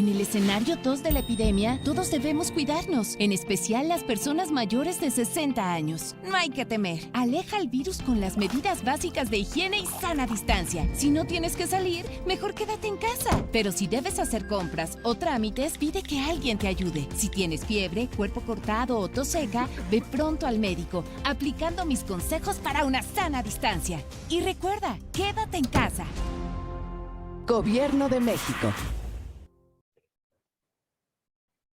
En el escenario 2 de la epidemia, todos debemos cuidarnos, en especial las personas mayores de 60 años. No hay que temer. Aleja el virus con las medidas básicas de higiene y sana distancia. Si no tienes que salir, mejor quédate en casa. Pero si debes hacer compras o trámites, pide que alguien te ayude. Si tienes fiebre, cuerpo cortado o tos seca, ve pronto al médico, aplicando mis consejos para una sana distancia. Y recuerda, quédate en casa. Gobierno de México.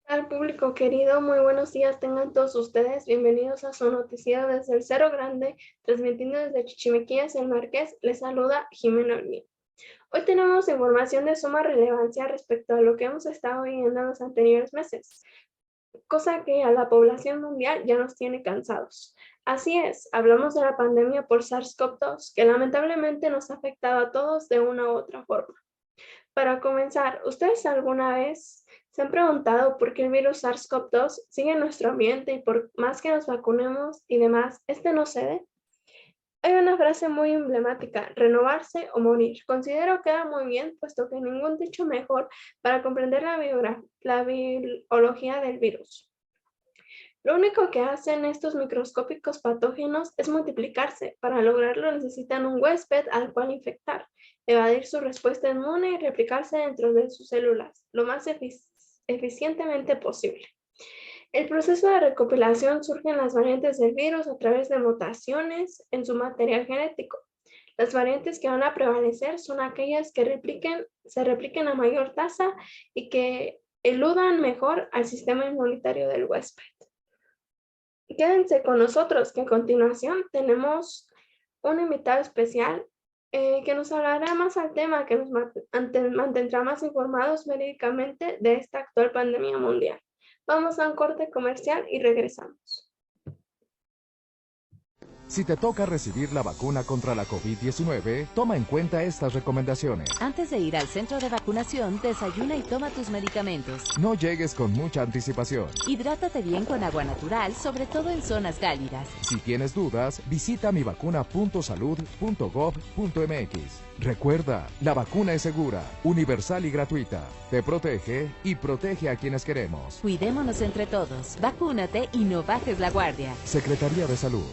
Al público querido, muy buenos días tengan todos ustedes. Bienvenidos a su noticiero desde el Cerro Grande, transmitiendo desde Chichimequillas, el Marqués. Les saluda Jimena Olguín. Hoy tenemos información de suma relevancia respecto a lo que hemos estado viviendo en los anteriores meses, cosa que a la población mundial ya nos tiene cansados. Así es, hablamos de la pandemia por SARS-CoV-2, que lamentablemente nos ha afectado a todos de una u otra forma. Para comenzar, ¿ustedes alguna vez se han preguntado por qué el virus SARS-CoV-2 sigue en nuestro ambiente y por más que nos vacunemos y demás, este no cede? Hay una frase muy emblemática: renovarse o morir. Considero que queda muy bien, puesto que ningún dicho mejor para comprender la biología del virus. Lo único que hacen estos microscópicos patógenos es multiplicarse. Para lograrlo necesitan un huésped al cual infectar, evadir su respuesta inmune y replicarse dentro de sus células lo más eficientemente posible. El proceso de recopilación surge en las variantes del virus a través de mutaciones en su material genético. Las variantes que van a prevalecer son aquellas que se repliquen a mayor tasa y que eludan mejor al sistema inmunitario del huésped. Quédense con nosotros, que a continuación tenemos un invitado especial que nos hablará más al tema, que nos mantendrá más informados médicamente de esta actual pandemia mundial. Vamos a un corte comercial y regresamos. Si te toca recibir la vacuna contra la COVID-19, toma en cuenta estas recomendaciones. Antes de ir al centro de vacunación, desayuna y toma tus medicamentos. No llegues con mucha anticipación. Hidrátate bien con agua natural, sobre todo en zonas cálidas. Si tienes dudas, visita mivacuna.salud.gov.mx. Recuerda, la vacuna es segura, universal y gratuita. Te protege y protege a quienes queremos. Cuidémonos entre todos. Vacúnate y no bajes la guardia. Secretaría de Salud.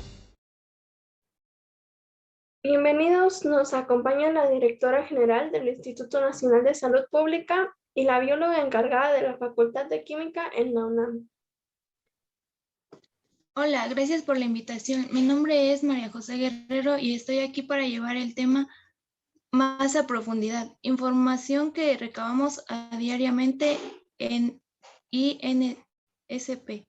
Bienvenidos, nos acompaña la directora general del Instituto Nacional de Salud Pública y la bióloga encargada de la Facultad de Química en la UNAM. Hola, gracias por la invitación. Mi nombre es María José Guerrero y estoy aquí para llevar el tema más a profundidad. Información que recabamos diariamente en INSP.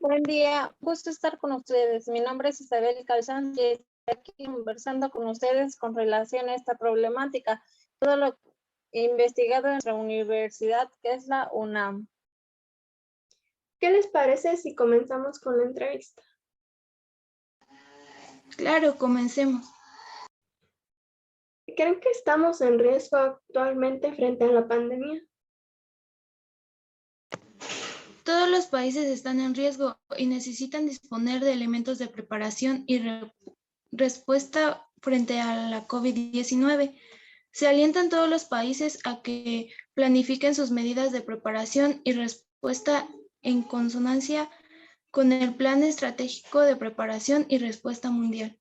Buen día, gusto estar con ustedes. Mi nombre es Isabel Calzán y estoy aquí conversando con ustedes con relación a esta problemática. Todo lo investigado en nuestra universidad, que es la UNAM. ¿Qué les parece si comenzamos con la entrevista? Claro, comencemos. ¿Creen que estamos en riesgo actualmente frente a la pandemia? Todos los países están en riesgo y necesitan disponer de elementos de preparación y respuesta frente a la COVID-19. Se alientan todos los países a que planifiquen sus medidas de preparación y respuesta en consonancia con el Plan Estratégico de Preparación y Respuesta Mundial.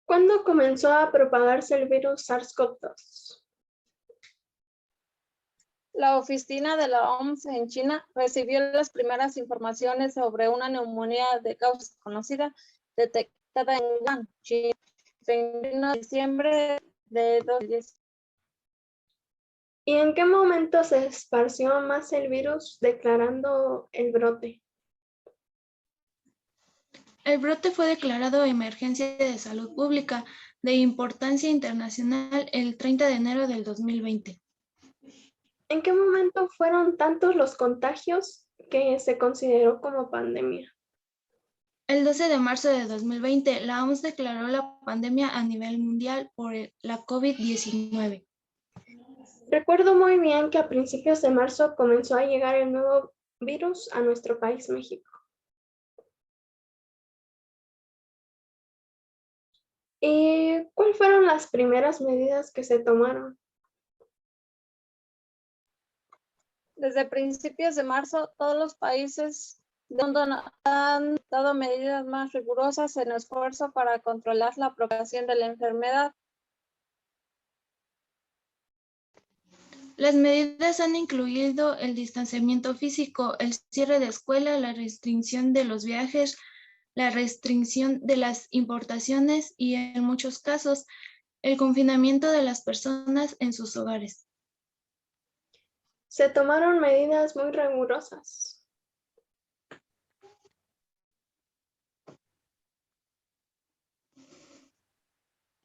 ¿Cuándo comenzó a propagarse el virus SARS-CoV-2? La oficina de la OMS en China recibió las primeras informaciones sobre una neumonía de causa desconocida detectada en Wuhan, China, el 21 de diciembre de 2010. ¿Y en qué momento se esparció más el virus, declarando el brote? El brote fue declarado emergencia de salud pública de importancia internacional el 30 de enero del 2020. ¿En qué momento fueron tantos los contagios que se consideró como pandemia? El 12 de marzo de 2020, la OMS declaró la pandemia a nivel mundial por la COVID-19. Recuerdo muy bien que a principios de marzo comenzó a llegar el nuevo virus a nuestro país, México. ¿Y cuáles fueron las primeras medidas que se tomaron? Desde principios de marzo, todos los países del mundo han dado medidas más rigurosas en esfuerzo para controlar la propagación de la enfermedad. Las medidas han incluido el distanciamiento físico, el cierre de escuelas, la restricción de los viajes, la restricción de las importaciones y, en muchos casos, el confinamiento de las personas en sus hogares. Se tomaron medidas muy rigurosas.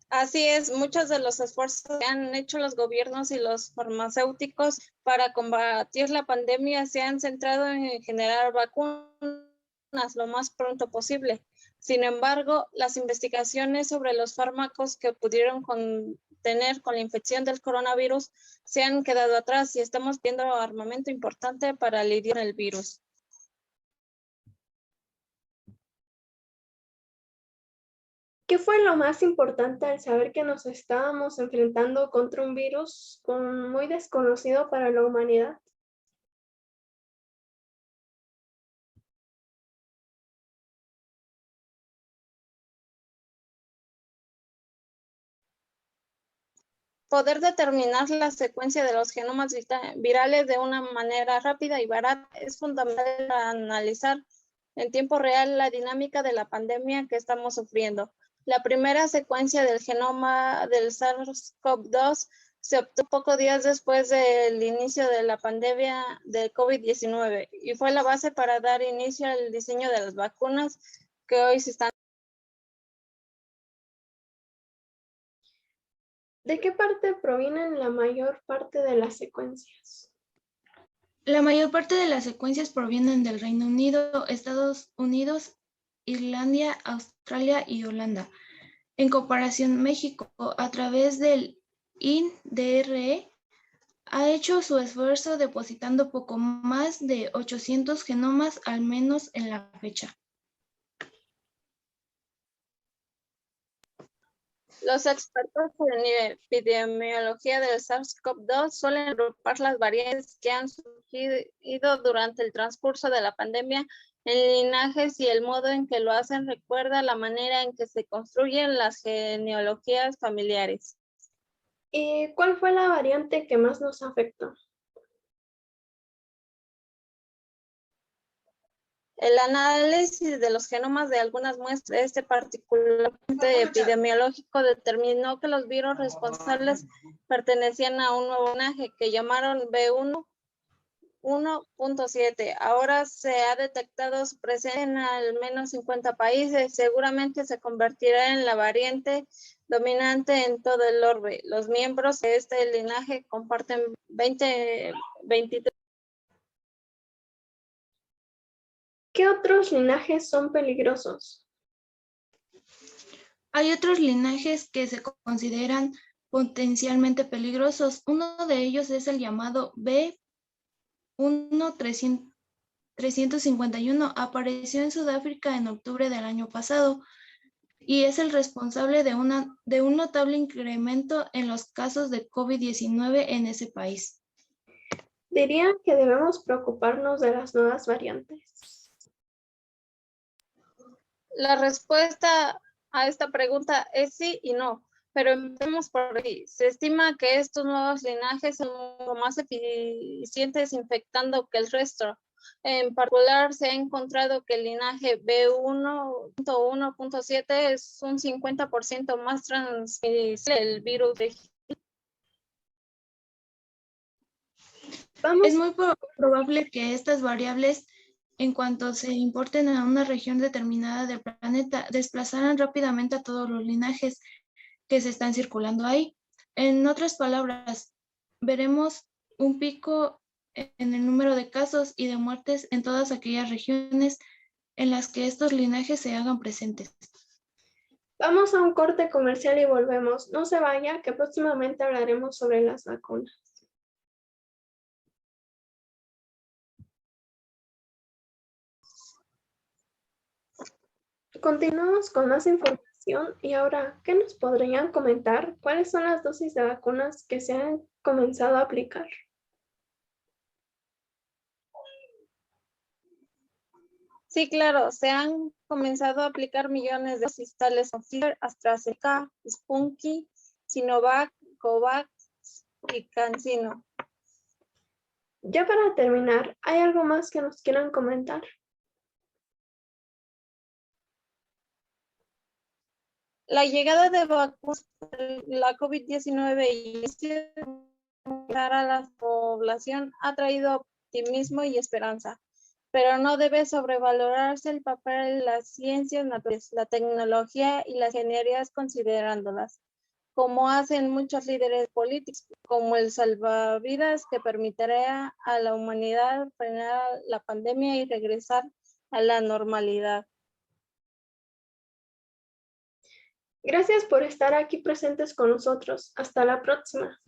Así es, muchos de los esfuerzos que han hecho los gobiernos y los farmacéuticos para combatir la pandemia se han centrado en generar vacunas lo más pronto posible. Sin embargo, las investigaciones sobre los fármacos que pudieron contener con la infección del coronavirus se han quedado atrás y estamos viendo armamento importante para lidiar con el virus. ¿Qué fue lo más importante al saber que nos estábamos enfrentando contra un virus muy desconocido para la humanidad? Poder determinar la secuencia de los genomas virales de una manera rápida y barata es fundamental para analizar en tiempo real la dinámica de la pandemia que estamos sufriendo. La primera secuencia del genoma del SARS-CoV-2 se obtuvo pocos días después del inicio de la pandemia del COVID-19 y fue la base para dar inicio al diseño de las vacunas que hoy se están. ¿De qué parte provienen la mayor parte de las secuencias? La mayor parte de las secuencias provienen del Reino Unido, Estados Unidos, Irlanda, Australia y Holanda. En comparación, México, a través del INDRE, ha hecho su esfuerzo depositando poco más de 800 genomas al menos en la fecha. Los expertos en epidemiología del SARS-CoV-2 suelen agrupar las variantes que han surgido durante el transcurso de la pandemia en linajes y el modo en que lo hacen recuerda la manera en que se construyen las genealogías familiares. ¿Y cuál fue la variante que más nos afectó? El análisis de los genomas de algunas muestras, particularmente epidemiológico, determinó que los virus responsables pertenecían a un nuevo linaje que llamaron B1.7. Ahora se ha detectado su presencia en al menos 50 países. Seguramente se convertirá en la variante dominante en todo el orbe. Los miembros de este linaje comparten 23. ¿Qué otros linajes son peligrosos? Hay otros linajes que se consideran potencialmente peligrosos. Uno de ellos es el llamado B1.351. Apareció en Sudáfrica en octubre del año pasado y es el responsable de un notable incremento en los casos de COVID-19 en ese país. ¿Dirían que debemos preocuparnos de las nuevas variantes? La respuesta a esta pregunta es sí y no, pero empecemos por ahí. Se estima que estos nuevos linajes son más eficientes infectando que el resto. En particular, se ha encontrado que el linaje B1.1.7 es un 50% más transmisible del virus de. Es muy probable que estas variables, en cuanto se importen a una región determinada del planeta, desplazaran rápidamente a todos los linajes que se están circulando ahí. En otras palabras, veremos un pico en el número de casos y de muertes en todas aquellas regiones en las que estos linajes se hagan presentes. Vamos a un corte comercial y volvemos. No se vaya, que próximamente hablaremos sobre las vacunas. Continuamos con más información vacunación. Y ahora, ¿qué nos podrían comentar? ¿Cuáles son las dosis de vacunas que se han comenzado a aplicar? Sí, claro, se han comenzado a aplicar millones de dosis tales como Pfizer, AstraZeneca, Sputnik, Sinovac, Covax y CanSino. Ya para terminar, ¿hay algo más que nos quieran comentar? La llegada de vacunas para la COVID-19 y a la población ha traído optimismo y esperanza, pero no debe sobrevalorarse el papel de las ciencias naturales, la tecnología y las ingenierías considerándolas, como hacen muchos líderes políticos, como el salvavidas que permitirá a la humanidad frenar la pandemia y regresar a la normalidad. Gracias por estar aquí presentes con nosotros. Hasta la próxima.